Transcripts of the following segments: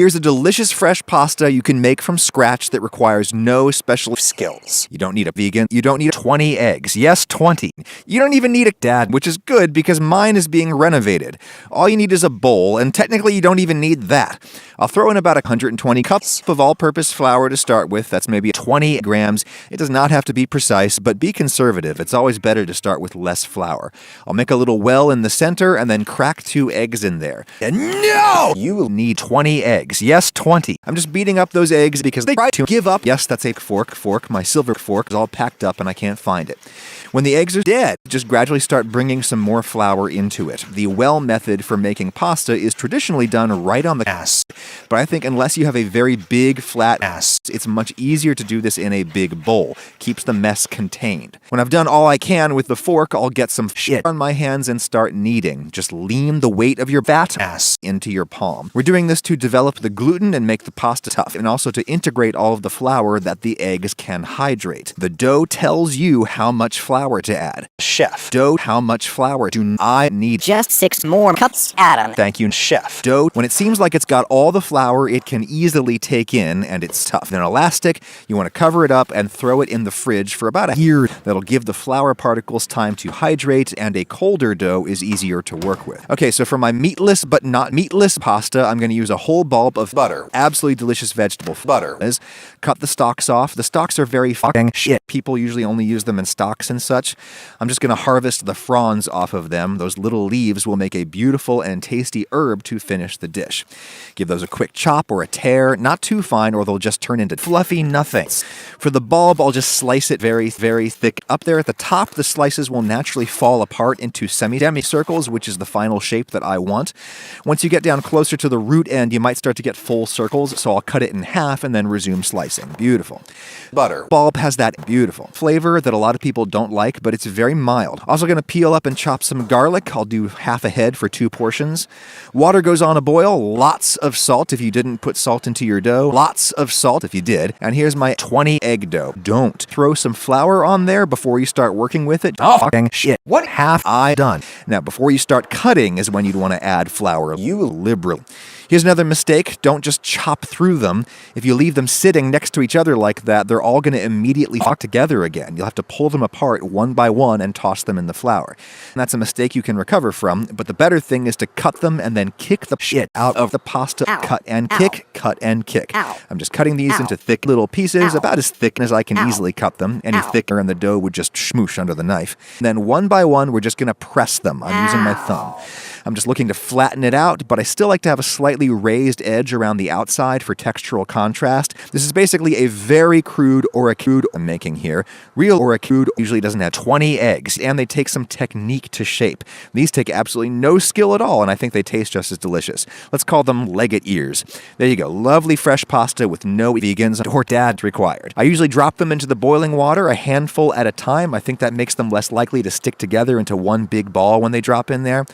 Here's a delicious fresh pasta you can make from scratch that requires no special skills. You don't need a vegan. You don't need 20 eggs. Yes, 20. You don't even need a dad, which is good because mine is being renovated. All you need is a bowl, and technically you don't even need that. I'll throw in about 120 cups of all-purpose flour to start with. That's maybe 20 grams. It does not have to be precise, but be conservative. It's always better to start with less flour. I'll make a little well in the center and then crack 2 eggs in there. And no! You will need 20 eggs. Yes, 20. I'm just beating up those eggs because they try to give up. Yes, that's a fork. My silver fork is all packed up and I can't find it. When the eggs are dead, just gradually start bringing some more flour into it. The well method for making pasta is traditionally done right on the ass. But I think unless you have a very big, flat ass, it's much easier to do this in a big bowl. Keeps the mess contained. When I've done all I can with the fork, I'll get some shit on my hands and start kneading. Just lean the weight of your fat ass into your palm. We're doing this to develop the gluten and make the pasta tough, and also to integrate all of the flour that the eggs can hydrate. The dough tells you how much flour to add. Chef. Dough, how much flour do I need? Just 6 more cups, Adam. Thank you, Chef. Dough, when it seems like it's got all the flour it can easily take in and it's tough. Then elastic, you want to cover it up and throw it in the fridge for about a year. That'll give the flour particles time to hydrate, and a colder dough is easier to work with. Okay, so for my meatless but not meatless pasta, I'm going to use a whole bulb of butter. Absolutely delicious vegetable butter. Cut the stalks off. The stalks are very fucking shit. People usually only use them in stocks and such. I'm just going to harvest the fronds off of them. Those little leaves will make a beautiful and tasty herb to finish the dish. Give those a quick chop or a tear, not too fine or they'll just turn into fluffy nothings. For the bulb, I'll just slice it very, very thick. Up there at the top, the slices will naturally fall apart into semicircles, which is the final shape that I want. Once you get down closer to the root end, you might start to get full circles, so I'll cut it in half and then resume slicing. Beautiful. Butter. Bulb has that beautiful flavor that a lot of people don't like, but it's very mild. Also going to peel up and chop some garlic. I'll do half a head for 2 portions. Water goes on a boil. Lots of salt if you didn't put salt into your dough. Lots of salt if you did. And here's my 20 egg dough. Don't throw some flour on there before you start working with it. Oh, fucking shit. What have I done? Now, before you start cutting is when you'd want to add flour. You liberal. Here's another mistake. Don't just chop through them. If you leave them sitting next to each other like that, they're all going to immediately fuck together again. You'll have to pull them apart one by one and toss them in the flour. And that's a mistake you can recover from, but the better thing is to cut them and then kick the shit out of the pasta. Ow. Cut and kick, cut and kick. Ow. I'm just cutting these into thick little pieces, about as thick as I can easily cut them. Any thicker and the dough would just smoosh under the knife. And then one by one, we're just going to press them. I'm using my thumb. I'm just looking to flatten it out, but I still like to have a slightly raised edge around the outside for textural contrast. This is basically a very crude oracute I'm making here. Real oracute usually doesn't have 20 eggs, and they take some technique to shape. These take absolutely no skill at all, and I think they taste just as delicious. Let's call them legate ears. There you go. Lovely fresh pasta with no vegans or dads required. I usually drop them into the boiling water a handful at a time. I think that makes them less likely to stick together into one big ball when they drop in there.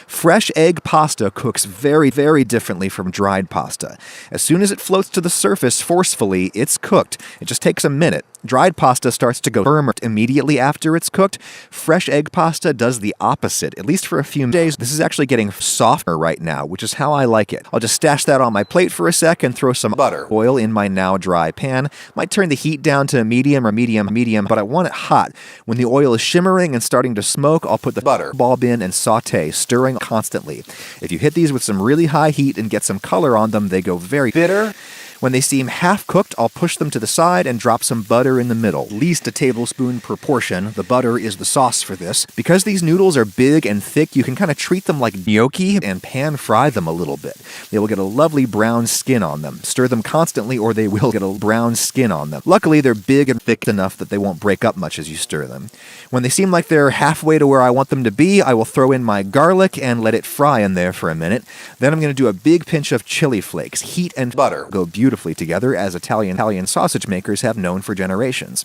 Fresh egg pasta cooks very, very differently from dried pasta. As soon as it floats to the surface forcefully, it's cooked. It just takes a minute. Dried pasta starts to go firmer immediately after it's cooked. Fresh egg pasta does the opposite, at least for a few days. This is actually getting softer right now, which is how I like it. I'll just stash that on my plate for a sec and throw some butter oil in my now dry pan. Might turn the heat down to medium or medium, but I want it hot. When the oil is shimmering and starting to smoke, I'll put the butter bulb in and saute, stirring constantly. If you hit these with some really high heat and get some color on them, they go very bitter. When they seem half cooked, I'll push them to the side and drop some butter in the middle. At least a tablespoon per portion. The butter is the sauce for this. Because these noodles are big and thick, you can kind of treat them like gnocchi and pan fry them a little bit. They will get a lovely brown skin on them. Stir them constantly or they will get a brown skin on them. Luckily, they're big and thick enough that they won't break up much as you stir them. When they seem like they're halfway to where I want them to be, I will throw in my garlic and let it fry in there for a minute. Then I'm going to do a big pinch of chili flakes. Heat and butter go beautifully beautifully together, as Italian sausage makers have known for generations.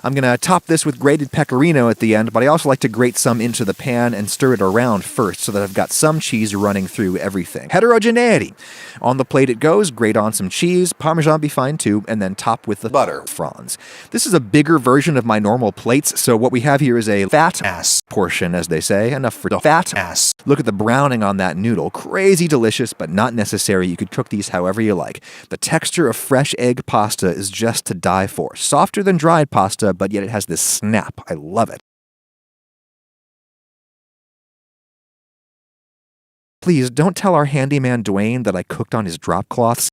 I'm going to top this with grated pecorino at the end, but I also like to grate some into the pan and stir it around first so that I've got some cheese running through everything. Heterogeneity. On the plate it goes, grate on some cheese, Parmesan be fine too, and then top with the butter fronds. This is a bigger version of my normal plates, so what we have here is a fat ass portion, as they say, enough for the fat ass. Look at the browning on that noodle. Crazy delicious, but not necessary. You could cook these however you like. The texture of fresh egg pasta is just to die for. Softer than dried pasta, but yet it has this snap. I love it. Please don't tell our handyman Dwayne that I cooked on his drop cloths.